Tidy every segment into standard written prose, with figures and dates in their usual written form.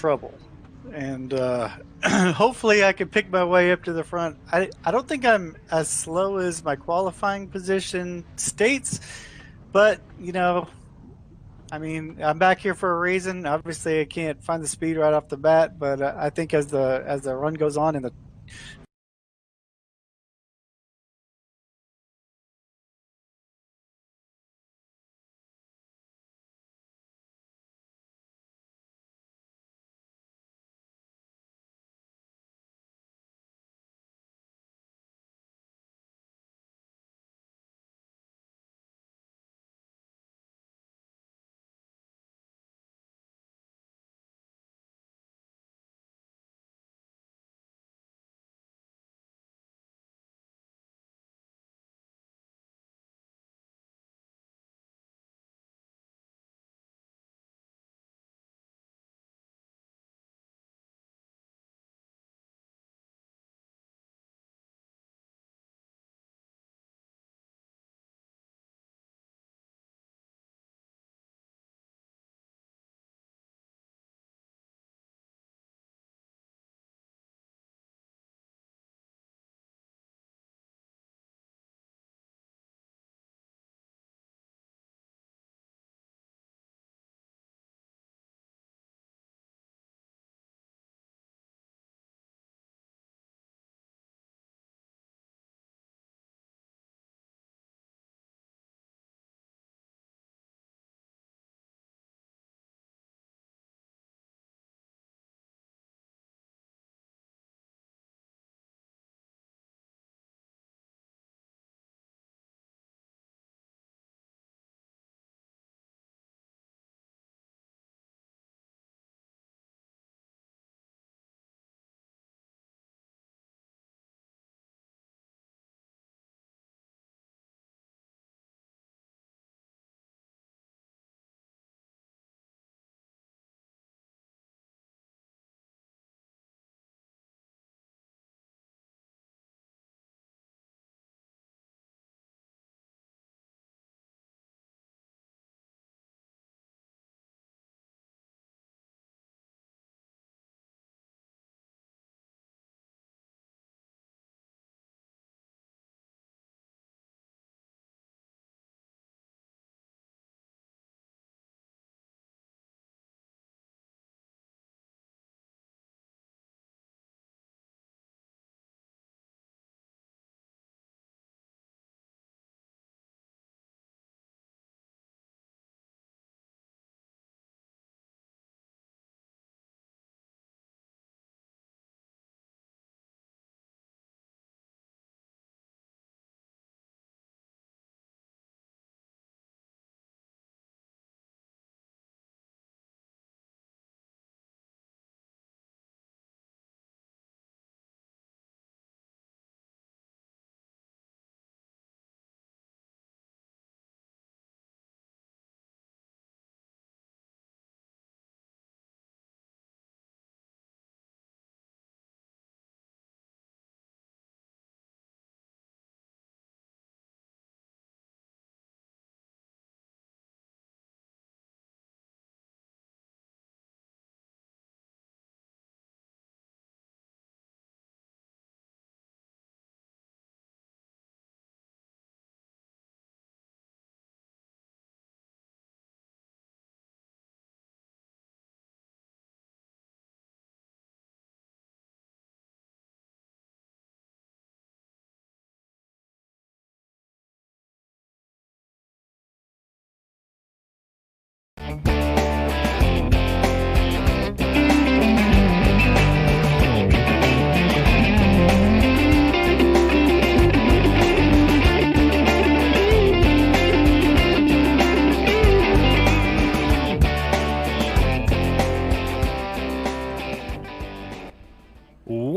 trouble, and hopefully I can pick my way up to the front. I don't think I'm as slow as my qualifying position states, but I mean, I'm back here for a reason. Obviously, I can't find the speed right off the bat, but I think as the run goes on and the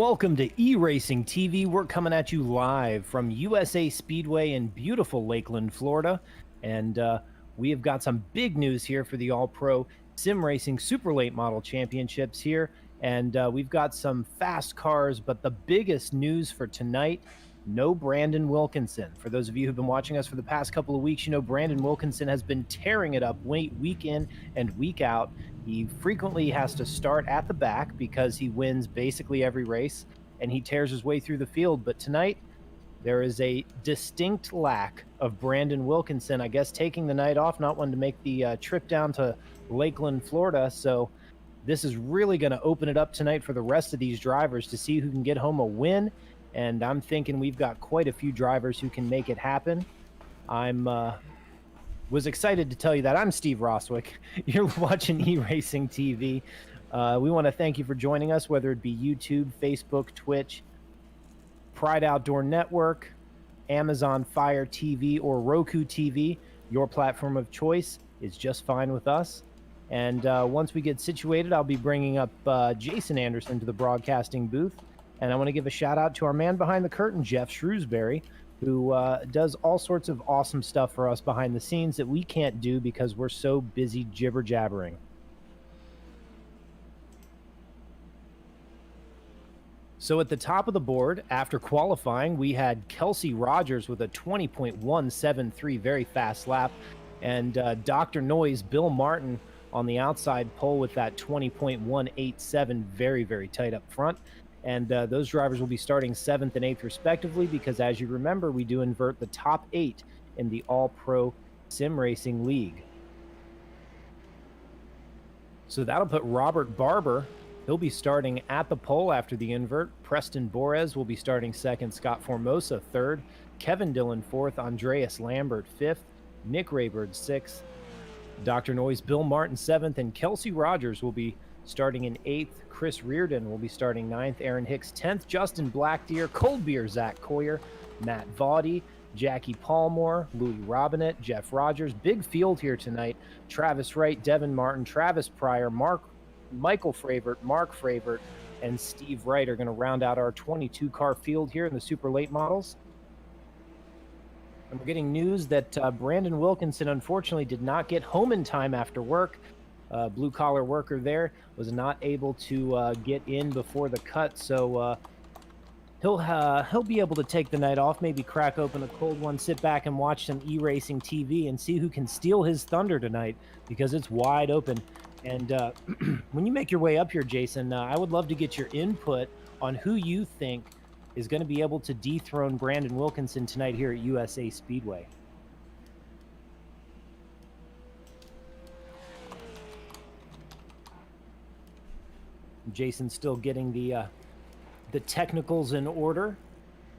Welcome to E-Racing TV. We're coming at you live from USA Speedway in beautiful Lakeland, Florida. And we have got some big news here for the All-Pro Sim Racing Super Late Model Championships here. And we've got some fast cars, but the biggest news for tonight, no Brandon Wilkinson. For those of you who've been watching us for the past couple of weeks, you know Brandon Wilkinson has been tearing it up week in and week out. He frequently has to start at the back because he wins basically every race and he tears his way through the field. But tonight, there is a distinct lack of Brandon Wilkinson, I guess, taking the night off, not wanting to make the trip down to Lakeland, Florida. So this is really going to open it up tonight for the rest of these drivers to see who can get home a win. And I'm thinking we've got quite a few drivers who can make it happen. I'm was excited to tell you that I'm Steve Roswick. You're watching E-Racing TV. We want to thank you for joining us, whether it be YouTube, Facebook, Twitch, Pride Outdoor Network, Amazon Fire TV, or Roku TV. Your platform of choice is just fine with us. And once we get situated, I'll be bringing up Jason Anderson to the broadcasting booth. And I want to give a shout out to our man behind the curtain, Jeff Shrewsbury, who does all sorts of awesome stuff for us behind the scenes that we can't do because we're so busy jibber jabbering. So at the top of the board, after qualifying, we had Kelsey Rogers with a 20.173, very fast lap, and Dr. Noise, Bill Martin, on the outside pole with that 20.187, very, very tight up front. And those drivers will be starting 7th and 8th respectively because, as you remember, we do invert the top 8 in the All-Pro Sim Racing League. So that'll put Robert Barber. He'll be starting at the pole after the invert. Preston Borez will be starting 2nd. Scott Formosa 3rd. Kevin Dillon 4th. Andreas Lambert 5th. Nick Raybird 6th. Dr. Noise, Bill Martin 7th. And Kelsey Rogers will be starting in 8th. Chris Reardon will be starting 9th. Aaron Hicks 10th. Justin Blackdeer, Cold Beer, Zach Coyer, Matt Vaudy, Jackie Palmore, Louis Robinette, Jeff Rogers. Big field here tonight. Travis Wright, Devin Martin, Travis Pryor, Michael Fravert, Mark Fravert, and Steve Wright are going to round out our 22-car field here in the super late models. And we're getting news that Brandon Wilkinson unfortunately did not get home in time after work. Blue-collar worker there was not able to get in before the cut, so he'll be able to take the night off, maybe crack open a cold one, sit back and watch some E-Racing TV and see who can steal his thunder tonight because it's wide open. And when you make your way up here, Jason, I would love to get your input on who you think is going to be able to dethrone Brandon Wilkinson tonight here at USA Speedway. Jason's still getting the technicals in order.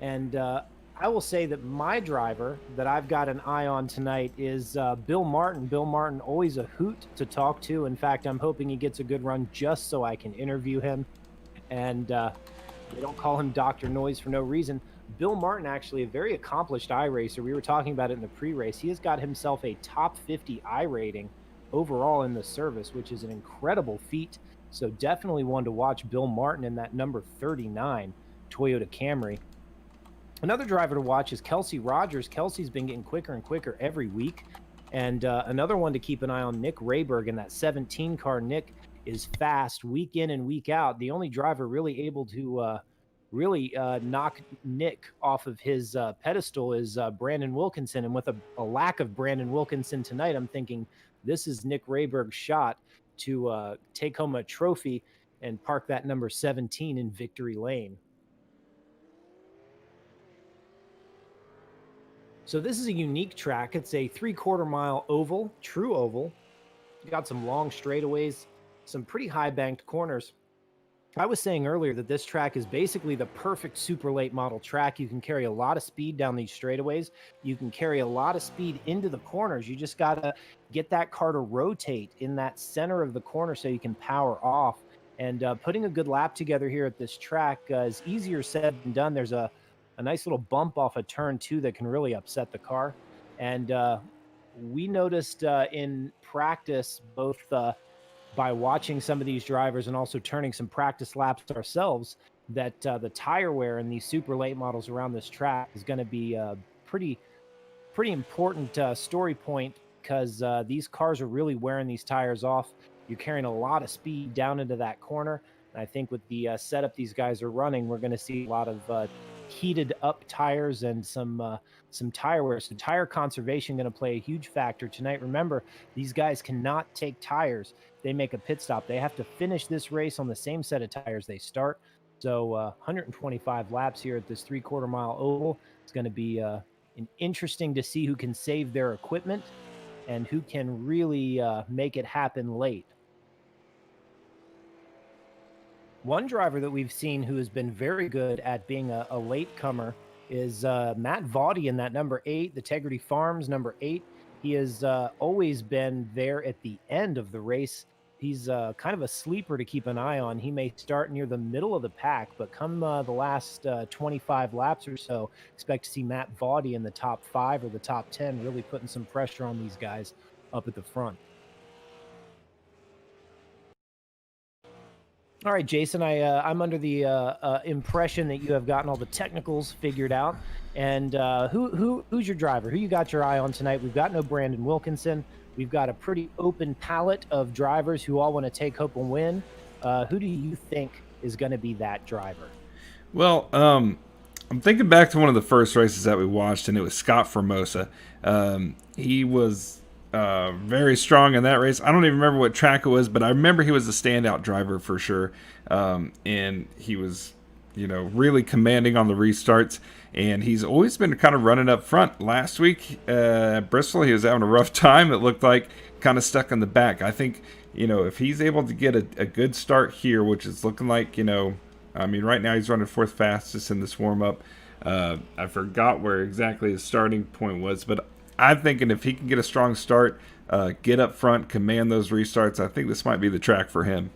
And I will say that my driver that I've got an eye on tonight is Bill Martin. Bill Martin, always a hoot to talk to. In fact, I'm hoping he gets a good run just so I can interview him. And they don't call him Dr. Noise for no reason. Bill Martin, actually a very accomplished iRacer. We were talking about it in the pre-race. He has got himself a top 50 iRating overall in the service, which is an incredible feat. So definitely one to watch Bill Martin in that number 39 Toyota Camry. Another driver to watch is Kelsey Rogers. Kelsey's been getting quicker and quicker every week. And another one to keep an eye on, Nick Rayberg in that 17 car. Nick is fast week in and week out. The only driver really able to knock Nick off of his pedestal is Brandon Wilkinson. And with a lack of Brandon Wilkinson tonight, I'm thinking this is Nick Rayberg's shot to take home a trophy and park that number 17 in victory lane. So this is a unique track. It's a 3/4 mile oval, true oval. Got some long straightaways, some pretty high banked corners. I was saying earlier that this track is basically the perfect super late model track. You can carry a lot of speed down these straightaways. You can carry a lot of speed into the corners. You just got to get that car to rotate in that center of the corner so you can power off. And putting a good lap together here at this track is easier said than done. There's a nice little bump off of turn 2 that can really upset the car. And we noticed in practice, both by watching some of these drivers and also turning some practice laps ourselves, that the tire wear in these super late models around this track is going to be a pretty important story point because these cars are really wearing these tires off. You're carrying a lot of speed down into that corner. And I think with the setup these guys are running, we're going to see a lot of heated up tires and some tire wear. So tire conservation going to play a huge factor tonight. Remember, these guys cannot take tires. They make a pit stop. They have to finish this race on the same set of tires they start. So 125 laps here at this 3/4 mile oval. It's going to be interesting to see who can save their equipment and who can really make it happen late. One driver that we've seen who has been very good at being a latecomer is Matt Vaughty in that number 8, the Tegrity Farms number 8. He has always been there at the end of the race. He's kind of a sleeper to keep an eye on. He may start near the middle of the pack, but come the last 25 laps or so, expect to see Matt Vaughty in the top 5 or the top 10, really putting some pressure on these guys up at the front. All right, Jason, I'm under the impression that you have gotten all the technicals figured out. And who's your driver? Who you got your eye on tonight? We've got no Brandon Wilkinson. We've got a pretty open palette of drivers who all want to take hope and win. Who do you think is going to be that driver? Well, I'm thinking back to one of the first races that we watched, and it was Scott Formosa. He was very strong in that race. I don't even remember what track it was, but I remember he was a standout driver for sure. And he was, really commanding on the restarts. And he's always been kind of running up front. Last week at Bristol, he was having a rough time. It looked like kind of stuck in the back. I think, if he's able to get a good start here, which is looking like, right now he's running 4th fastest in this warm up. I forgot where exactly his starting point was, but I'm thinking if he can get a strong start, get up front, command those restarts, I think this might be the track for him.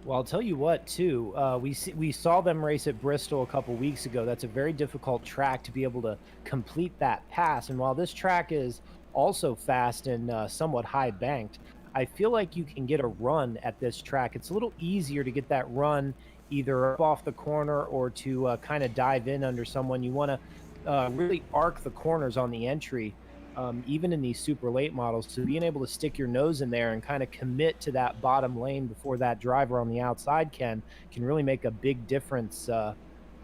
Well, I'll tell you what, too. We saw them race at Bristol a couple weeks ago. That's a very difficult track to be able to complete that pass. And while this track is also fast and somewhat high banked, I feel like you can get a run at this track. It's a little easier to get that run either up off the corner or to kind of dive in under someone. You want to really arc the corners on the entry, even in these super late models. So being able to stick your nose in there and kind of commit to that bottom lane before that driver on the outside can really make a big difference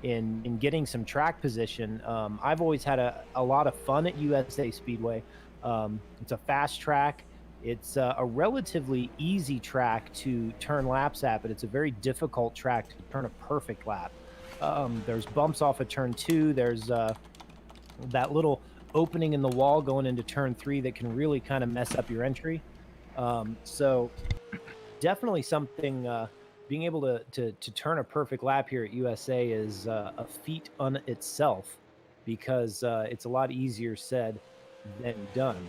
in getting some track position. I've always had a lot of fun at USA Speedway. It's a fast track. It's a relatively easy track to turn laps at, but it's a very difficult track to turn a perfect lap. There's bumps off of turn 2. There's that little opening in the wall going into turn 3 that can really kind of mess up your entry. So definitely something, being able to turn a perfect lap here at USA is a feat on itself, because it's a lot easier said than done.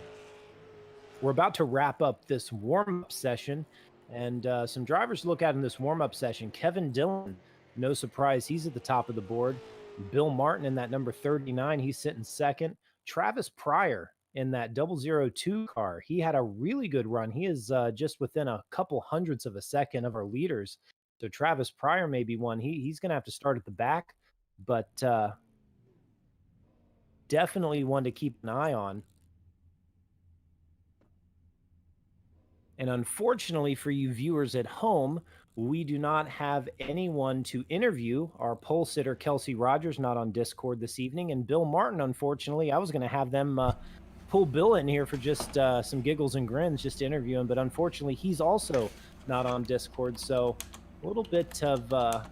We're about to wrap up this warm-up session, and some drivers to look at in this warm-up session. Kevin Dillon, no surprise, he's at the top of the board. Bill Martin in that number 39, he's sitting second. Travis Pryor in that 002 car, he had a really good run. He is just within a couple hundredths of a second of our leaders. So Travis Pryor may be one. He's going to have to start at the back, but definitely one to keep an eye on. And unfortunately for you viewers at home, we do not have anyone to interview. Our pole sitter, Kelsey Rogers, not on Discord this evening. And Bill Martin, unfortunately, I was going to have them pull Bill in here for just some giggles and grins, just to interview him. But unfortunately, he's also not on Discord. So a little bit of a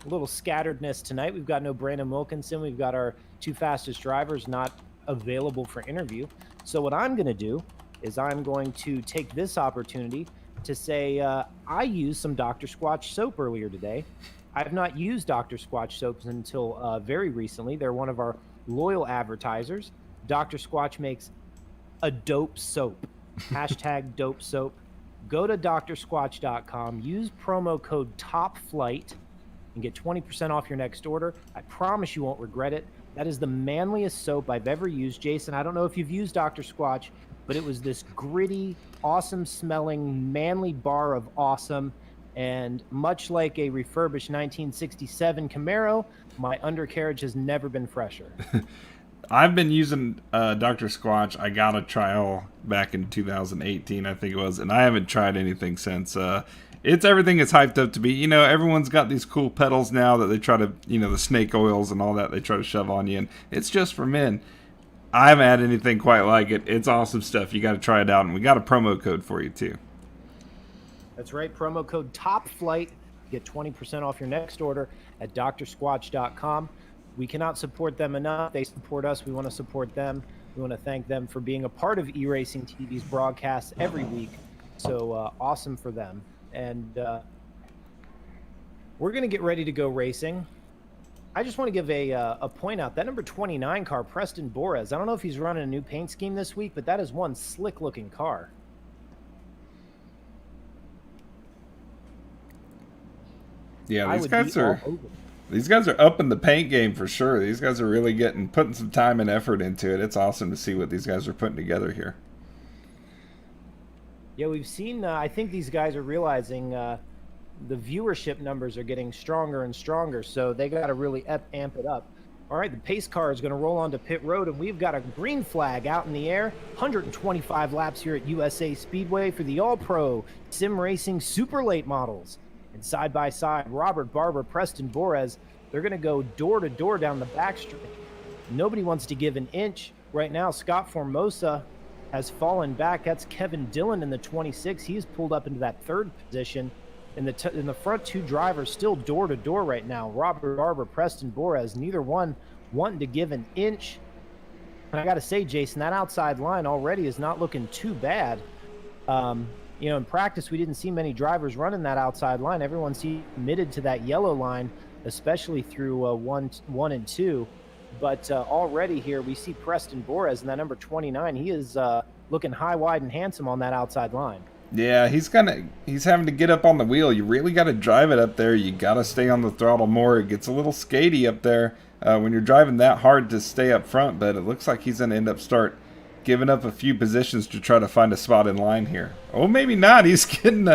little scatteredness tonight. We've got no Brandon Wilkinson. We've got our 2 fastest drivers not available for interview. So what I'm going to do is I'm going to take this opportunity to say I used some Dr. Squatch soap earlier today. I've not used Dr. Squatch soaps until very recently. They're one of our loyal advertisers. Dr. Squatch makes a dope soap. Hashtag dope soap. Go to drsquatch.com. Use promo code TOPFLIGHT and get 20% off your next order. I promise you won't regret it. That is the manliest soap I've ever used. Jason, I don't know if you've used Dr. Squatch, but it was this gritty, awesome smelling, manly bar of awesome. And much like a refurbished 1967 Camaro, my undercarriage has never been fresher. I've been using Dr. Squatch. I got a trial back in 2018, I think it was, and I haven't tried anything since. It's everything it's hyped up to be. You know, everyone's got these cool pedals now that they try to, you know, the snake oils and all that they try to shove on you, and it's just for men. I haven't had anything quite like it. It's awesome stuff. You got to try it out, and we got a promo code for you too. That's right. Promo code TOPFLIGHT. Get 20% off your next order at drsquatch.com. We cannot support them enough. They support us. We want to support them. We want to thank them for being a part of eRacing TV's broadcasts every week. So awesome for them. And we're going to get ready to go racing. I just want to give a point out. That number 29 car, Preston Borres, I don't know if he's running a new paint scheme this week, but that is one slick-looking car. Yeah, these guys are up in the paint game for sure. These guys are really putting some time and effort into it. It's awesome to see what these guys are putting together here. Yeah, we've seen, I think these guys are realizing the viewership numbers are getting stronger and stronger, so they got to really amp it up. All right, the pace car is going to roll onto pit road, and we've got a green flag out in the air. 125 laps here at USA Speedway for the All-Pro Sim Racing Super Late models. And side by side, Robert Barber, Preston Borres, they're going to go door to door down the backstretch. Nobody wants to give an inch. Right now, Scott Formosa has fallen back. That's Kevin Dillon in the 26. He's pulled up into that third position. In the front two drivers still door to door right now. Robert Barber, Preston Borres, neither one wanting to give an inch. And I got to say, Jason, that outside line already is not looking too bad. You know, in practice, we didn't see many drivers running that outside line. Everyone's committed to that yellow line, especially through one and two. But already here, we see Preston Borres in that number 29. He is looking high, wide, and handsome on that outside line. Yeah, he's having to get up on the wheel. You really got to drive it up there. You got to stay on the throttle more. It gets a little skatey up there when you're driving that hard to stay up front. But it looks like he's going to end up giving up a few positions to try to find a spot in line here. Oh, maybe not. He's getting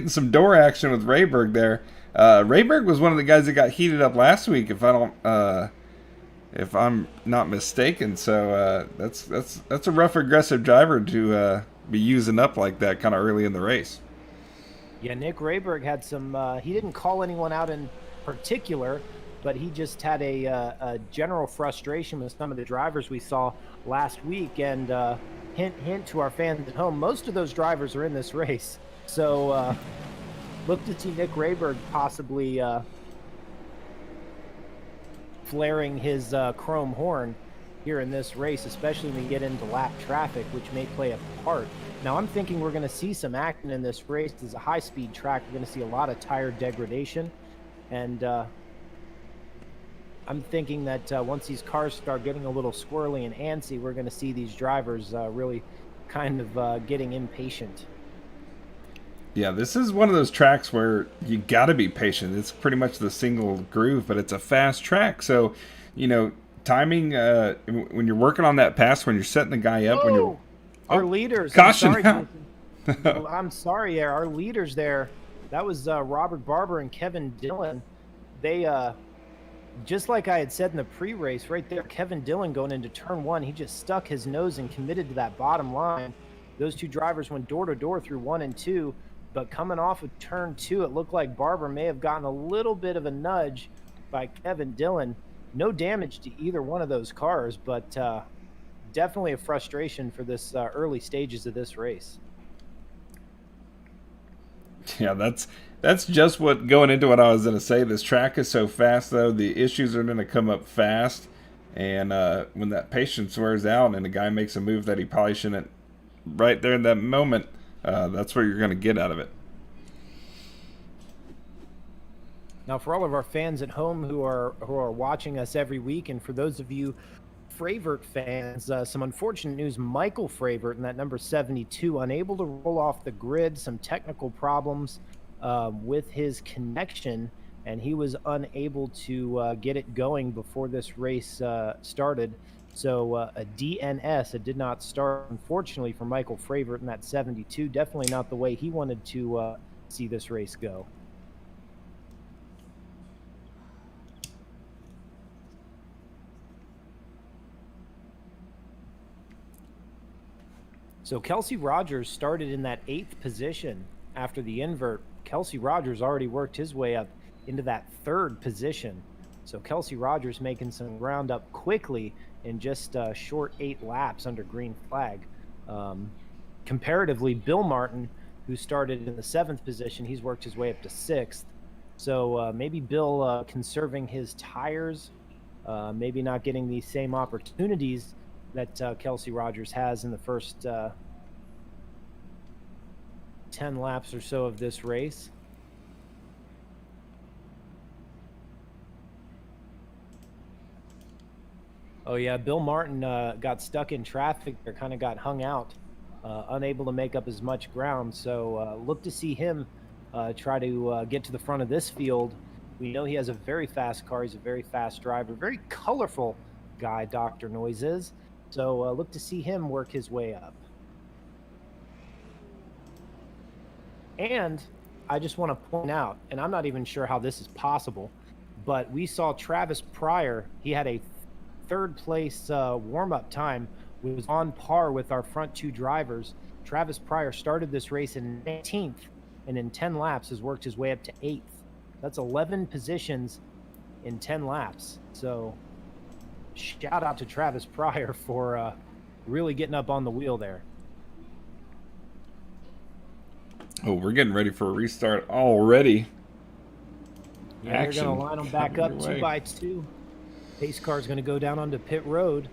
some door action with Rayberg there. Rayberg was one of the guys that got heated up last week, if I'm not mistaken. So that's a rough, aggressive driver to be using up like that kind of early in the race. Yeah, Nick Rayberg had some. He didn't call anyone out in particular, but he just had a general frustration with some of the drivers we saw last week. And hint to our fans at home, most of those drivers are in this race. So look to see Nick Rayberg possibly flaring his chrome horn here in this race, especially when we get into lap traffic, which may play a part. Now, I'm thinking we're going to see some action in this race. This is a high-speed track. We're going to see a lot of tire degradation. And I'm thinking that once these cars start getting a little squirrely and antsy, we're going to see these drivers really kind of getting impatient. Yeah, this is one of those tracks where you got to be patient. It's pretty much the single groove, but it's a fast track. So, you know, timing when you're working on that pass, when you're setting the guy up, when you're our leaders. Caution! I'm sorry there. Our leaders there. That was Robert Barber and Kevin Dillon. They just like I had said in the pre-race, right there, Kevin Dillon going into turn one, he just stuck his nose and committed to that bottom line. Those two drivers went door to door through 1 and 2, but coming off of turn 2, it looked like Barber may have gotten a little bit of a nudge by Kevin Dillon. No damage to either one of those cars, but definitely a frustration for this early stages of this race. Yeah, that's just what going into what I was going to say. This track is so fast, though. The issues are going to come up fast, and when that patience wears out and a guy makes a move that he probably shouldn't, right there in that moment, that's what you're going to get out of it. Now, for all of our fans at home who are watching us every week, and for those of you Fravert fans, some unfortunate news. Michael Fravert in that number 72, unable to roll off the grid, some technical problems with his connection, and he was unable to get it going before this race started. So a DNS, it did not start, unfortunately, for Michael Fravert in that 72. Definitely not the way he wanted to see this race go. So Kelsey Rogers started in that 8th position. after the invert, Kelsey Rogers already worked his way up into that third position. So Kelsey Rogers making some ground up quickly in just short 8 laps under green flag. Comparatively, Bill Martin, who started in the 7th position, he's worked his way up to 6th. So maybe Bill conserving his tires, maybe not getting the same opportunities that Kelsey Rogers has in the first 10 laps or so of this race. Oh yeah, Bill Martin got stuck in traffic or kind of got hung out, unable to make up as much ground. So look to see him try to get to the front of this field. We know he has a very fast car. He's a very fast driver, very colorful guy, Dr. Noise is. So look to see him work his way up. And I just want to point out, and I'm not even sure how this is possible, but we saw Travis Pryor. He had a 3rd place warm-up time, was on par with our front 2 drivers. Travis Pryor started this race in 19th, and in 10 laps has worked his way up to 8th. That's 11 positions in 10 laps. So shout out to Travis Pryor for really getting up on the wheel there. Oh, we're getting ready for a restart already. Yeah, they're going to line them back up 2 by 2. Pace car is going to go down onto pit road.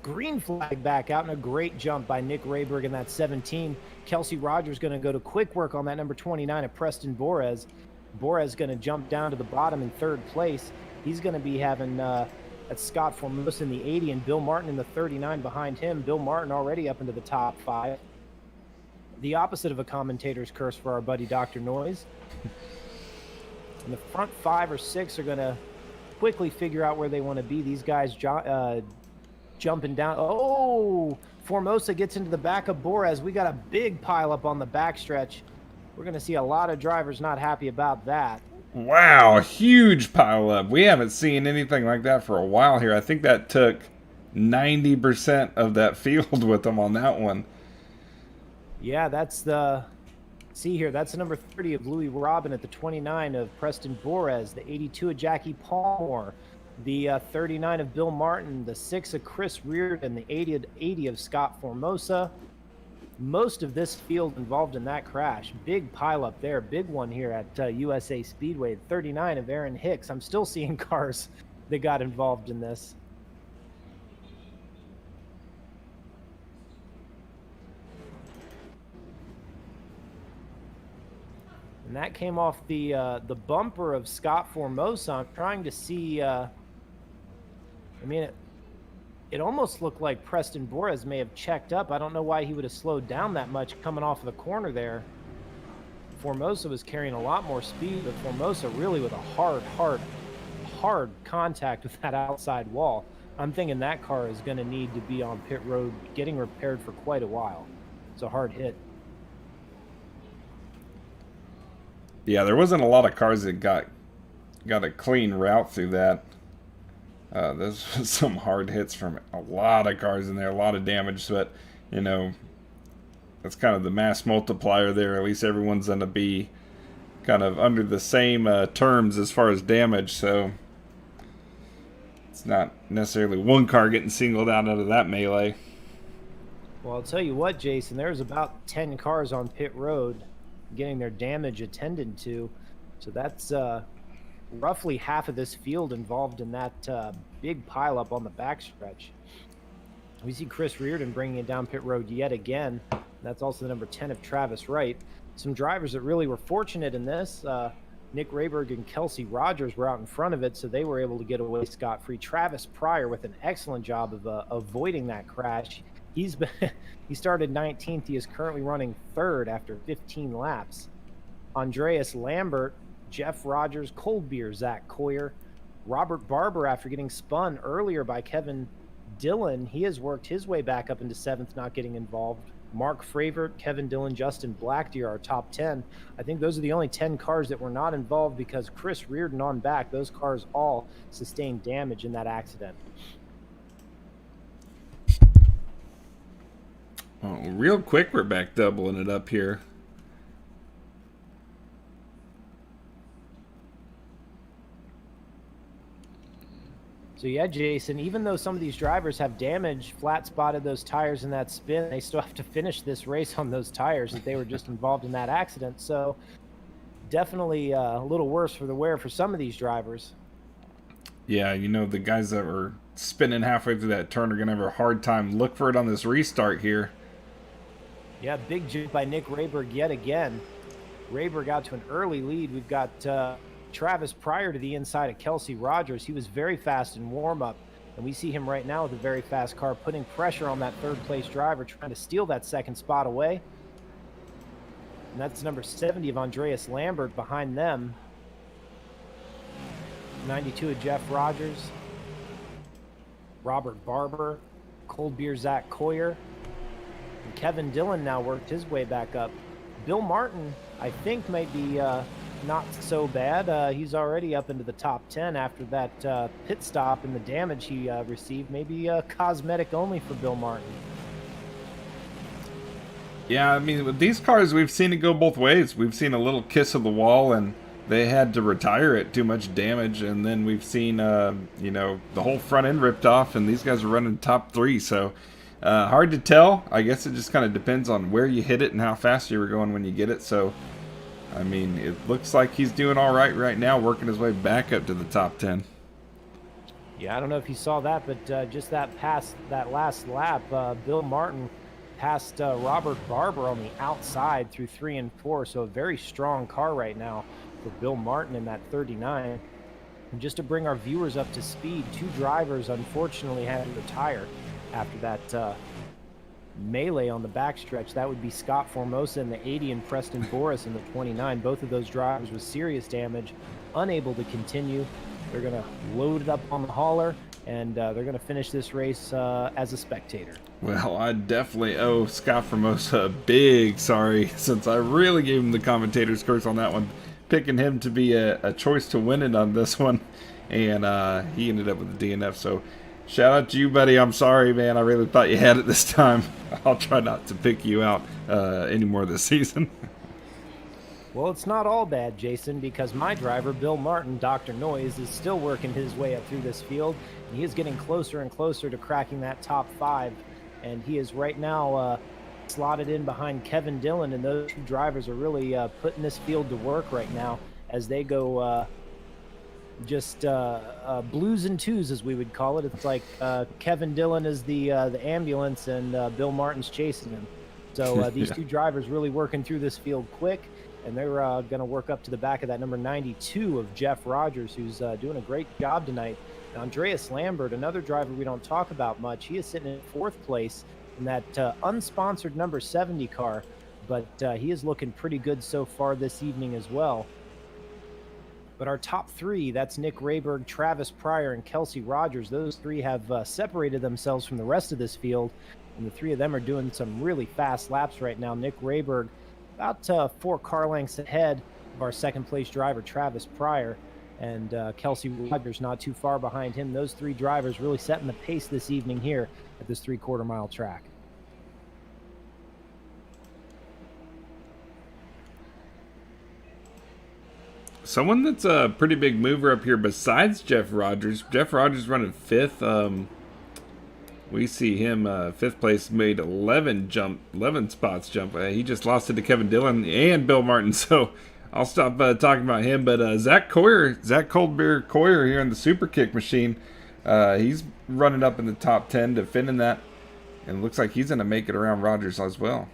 Green flag back out, and a great jump by Nick Rayberg in that 17. Kelsey Rogers going to go to quick work on that number 29 of Preston Borez. Borez going to jump down to the bottom in 3rd place. He's going to be having that's Scott Formosa in the 80 and Bill Martin in the 39 behind him. Bill Martin already up into the top 5. The opposite of a commentator's curse for our buddy Dr. Noise. And the front 5 or 6 are going to quickly figure out where they want to be. These guys jumping down. Oh, Formosa gets into the back of Borez. We got a big pile up on the backstretch. We're going to see a lot of drivers not happy about that. Wow, huge pile up. We haven't seen anything like that for a while here. I think that took 90% of that field with them on that one. Yeah, that's the... See here, that's the number 30 of Louis Robin at the 29 of Preston Borez, the 82 of Jackie Palmore, the 39 of Bill Martin, the 6 of Chris Reardon, the 80 of Scott Formosa. Most of this field involved in that crash. Big pile up there, big one here at USA Speedway, 39 of Aaron Hicks. I'm still seeing cars that got involved in this. And that came off the bumper of Scott Formosa. I'm trying to see. I mean, it almost looked like Preston Borez may have checked up. I don't know why he would have slowed down that much coming off of the corner there. Formosa was carrying a lot more speed, but Formosa really with a hard contact with that outside wall. I'm thinking that car is going to need to be on pit road getting repaired for quite a while. It's a hard hit. Yeah, there wasn't a lot of cars that got a clean route through that. There's some hard hits from a lot of cars in there, a lot of damage, but, you know, that's kind of the mass multiplier there. At least everyone's going to be kind of under the same terms as far as damage, so it's not necessarily one car getting singled out of that melee. Well, I'll tell you what, Jason, there's about 10 cars on pit road getting their damage attended to, so that's roughly half of this field involved in that big pileup on the backstretch. We see Chris Reardon bringing it down pit road yet again. That's also the number 10 of Travis Wright. Some drivers that really were fortunate in this. Nick Rayberg and Kelsey Rogers were out in front of it, so they were able to get away scot-free. Travis Pryor with an excellent job of avoiding that crash. He started 19th. He is currently running 3rd after 15 laps. Andreas Lambert, Jeff Rogers, Cold Beer, Zach Coyer, Robert Barber, after getting spun earlier by Kevin Dillon, he has worked his way back up into 7th, not getting involved. Mark Fravert, Kevin Dillon, Justin Blackdeer are top 10. I think those are the only 10 cars that were not involved because Chris Reardon on back, those cars all sustained damage in that accident. Oh, real quick, we're back doubling it up here. So yeah, Jason, even though some of these drivers have damage, flat spotted those tires in that spin, they still have to finish this race on those tires that they were just involved in that accident. So definitely a little worse for the wear for some of these drivers. Yeah, you know, the guys that were spinning halfway through that turn are going to have a hard time. Look for it on this restart here. Yeah, big jump by Nick Rayberg yet again. Rayberg out to an early lead. We've got Travis Pryor to the inside of Kelsey Rogers. He was very fast in warm-up, and we see him right now with a very fast car putting pressure on that third-place driver, trying to steal that second spot away. And that's number 70 of Andreas Lambert behind them. 92 of Jeff Rogers. Robert Barber. Cold Beer Zach Coyer. And Kevin Dillon now worked his way back up. Bill Martin, I think, might be not so bad. He's already up into the top 10 after that pit stop and the damage he received. Maybe cosmetic only for Bill Martin. Yeah, I mean, with these cars, we've seen it go both ways. We've seen a little kiss of the wall, and they had to retire it, too much damage. And then we've seen, you know, the whole front end ripped off, and these guys are running top 3. So hard to tell. I guess it just kind of depends on where you hit it and how fast you were going when you get it. So, I mean, it looks like he's doing all right now, working his way back up to the top 10. Yeah, I don't know if you saw that, but just that last lap, Bill Martin passed Robert Barber on the outside through 3 and 4. So a very strong car right now for Bill Martin in that 39. And just to bring our viewers up to speed, 2 drivers unfortunately had to retire after that melee on the backstretch. That would be Scott Formosa in the 80 and Preston Boris in the 29. Both of those drivers with serious damage, unable to continue. They're going to load it up on the hauler, and they're going to finish this race as a spectator. Well, I definitely owe Scott Formosa a big sorry, since I really gave him the commentator's curse on that one, picking him to be a choice to win it on this one, and he ended up with the DNF. So shout out to you, buddy. I'm sorry, man. I really thought you had it this time. I'll try not to pick you out anymore this season. Well, it's not all bad, Jason, because my driver, Bill Martin, Dr. Noise, is still working his way up through this field, and he is getting closer and closer to cracking that top 5, and he is right now slotted in behind Kevin Dillon, and those 2 drivers are really putting this field to work right now as they go just blues and twos, as we would call it. It's like Kevin Dillon is the ambulance, and Bill Martin's chasing him. So these 2 drivers really working through this field quick, and they're going to work up to the back of that number 92 of Jeff Rogers, who's doing a great job tonight. And Andreas Lambert, another driver we don't talk about much, he is sitting in 4th place in that unsponsored number 70 car, but he is looking pretty good so far this evening as well. But our top 3, that's Nick Rayberg, Travis Pryor, and Kelsey Rogers. Those 3 have separated themselves from the rest of this field, and the 3 of them are doing some really fast laps right now. Nick Rayberg about 4 car lengths ahead of our 2nd place driver, Travis Pryor, and Kelsey Rogers not too far behind him. Those 3 drivers really setting the pace this evening here at this 3/4 mile track. Someone that's a pretty big mover up here besides Jeff Rogers. Jeff Rogers running 5th. We see him 5th place, made 11 spots jump. He just lost it to Kevin Dillon and Bill Martin, so I'll stop talking about him. But Zach Coldbeer Coyer here in the Super Kick machine, he's running up in the top 10, defending that, and it looks like he's going to make it around Rogers as well.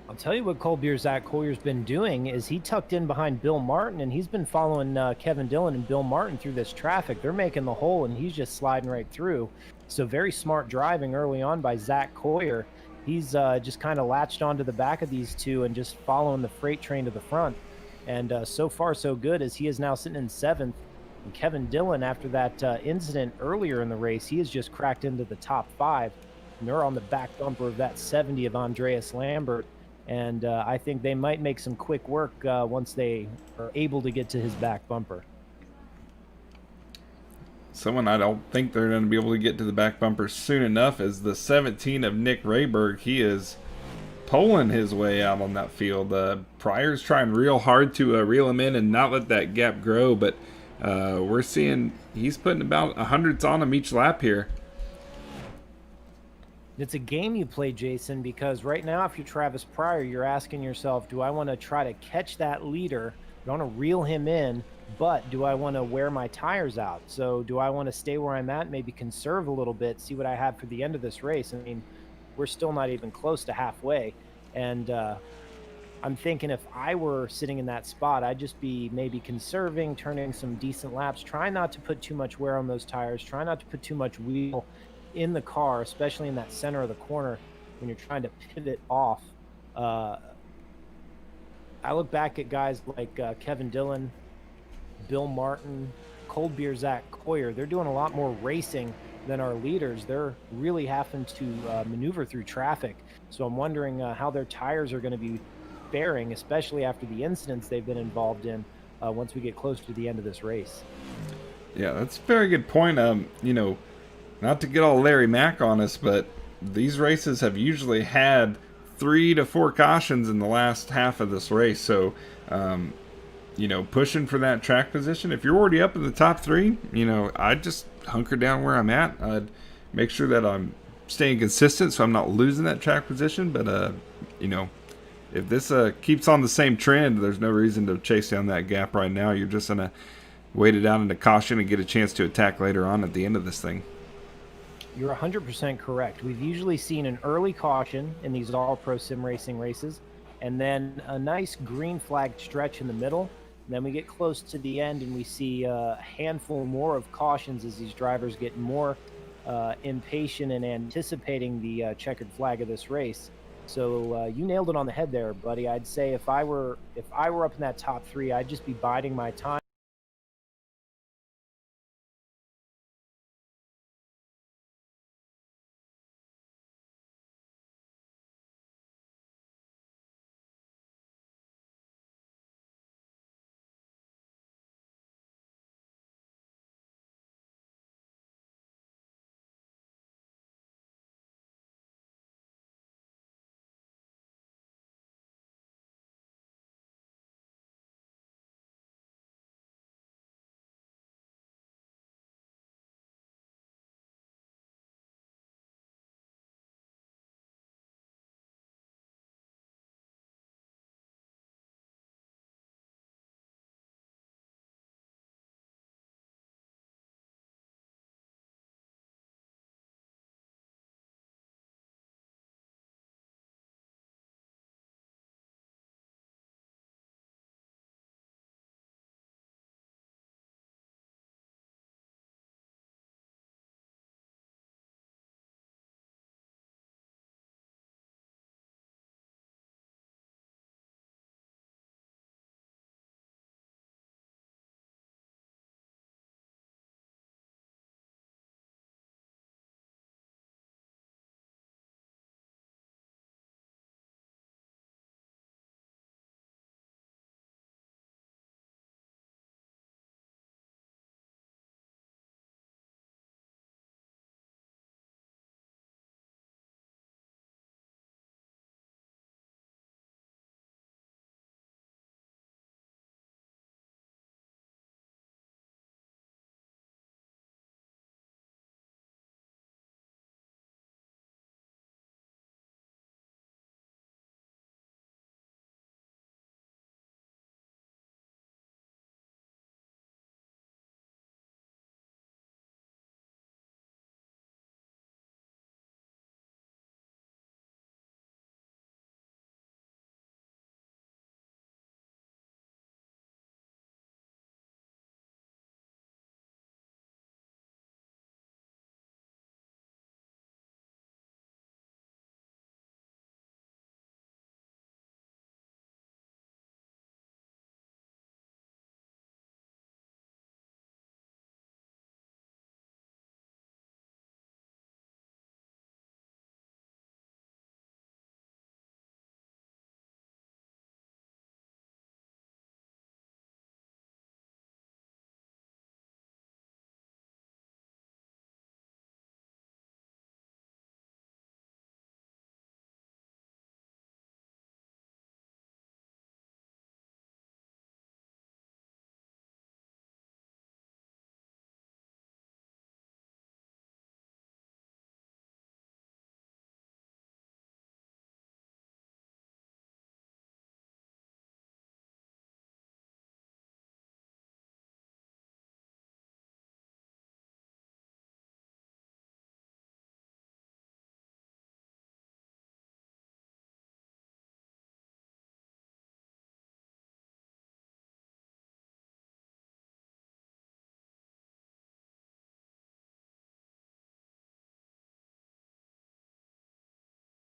I'll tell you what Cold Beer Zach Coyer's been doing is he tucked in behind Bill Martin, and he's been following Kevin Dillon and Bill Martin through this traffic. They're making the hole, and he's just sliding right through. So very smart driving early on by Zach Coyer. He's just kind of latched onto the back of these 2 and just following the freight train to the front. And so far so good, as he is now sitting in 7th. And Kevin Dillon, after that incident earlier in the race, he has just cracked into the top 5. And they're on the back bumper of that 70 of Andreas Lambert. And I think they might make some quick work once they are able to get to his back bumper. Someone I don't think they're going to be able to get to the back bumper soon enough is the 17 of Nick Rayberg. He is pulling his way out on that field. Pryor's trying real hard to reel him in and not let that gap grow, but We're seeing he's putting about 100s on him each lap here. It's a game you play, Jason, because right now, if you're Travis Pryor, you're asking yourself, do I want to try to catch that leader? Do I want to reel him in, but do I want to wear my tires out? So do I want to stay where I'm at, maybe conserve a little bit, see what I have for the end of this race? I mean, we're still not even close to halfway. And I'm thinking if I were sitting in that spot, I'd just be maybe conserving, turning some decent laps, try not to put too much wear on those tires, try not to put too much wheel in the car, especially in that center of the corner when you're trying to pivot off. I look back at guys like Kevin Dillon, Bill Martin, Cold Beer Zach Coyer. They're doing a lot more racing than our leaders. They're really having to maneuver through traffic. So I'm wondering how their tires are going to be faring, especially after the incidents they've been involved in once we get close to the end of this race. Yeah, that's a very good point. Not to get all Larry Mack on us, but these races have usually had 3 to 4 cautions in the last half of this race. So, pushing for that track position. If you're already up in the top 3, I'd just hunker down where I'm at. I'd make sure that I'm staying consistent so I'm not losing that track position. But, if this keeps on the same trend, there's no reason to chase down that gap right now. You're just going to wait it out into caution and get a chance to attack later on at the end of this thing. You're 100% correct. We've usually seen an early caution in these all-pro sim racing races, and then a nice green flag stretch in the middle. And then we get close to the end, and we see a handful more of cautions as these drivers get more impatient and anticipating the checkered flag of this race. So you nailed it on the head there, buddy. I'd say if I were up in that top 3, I'd just be biding my time.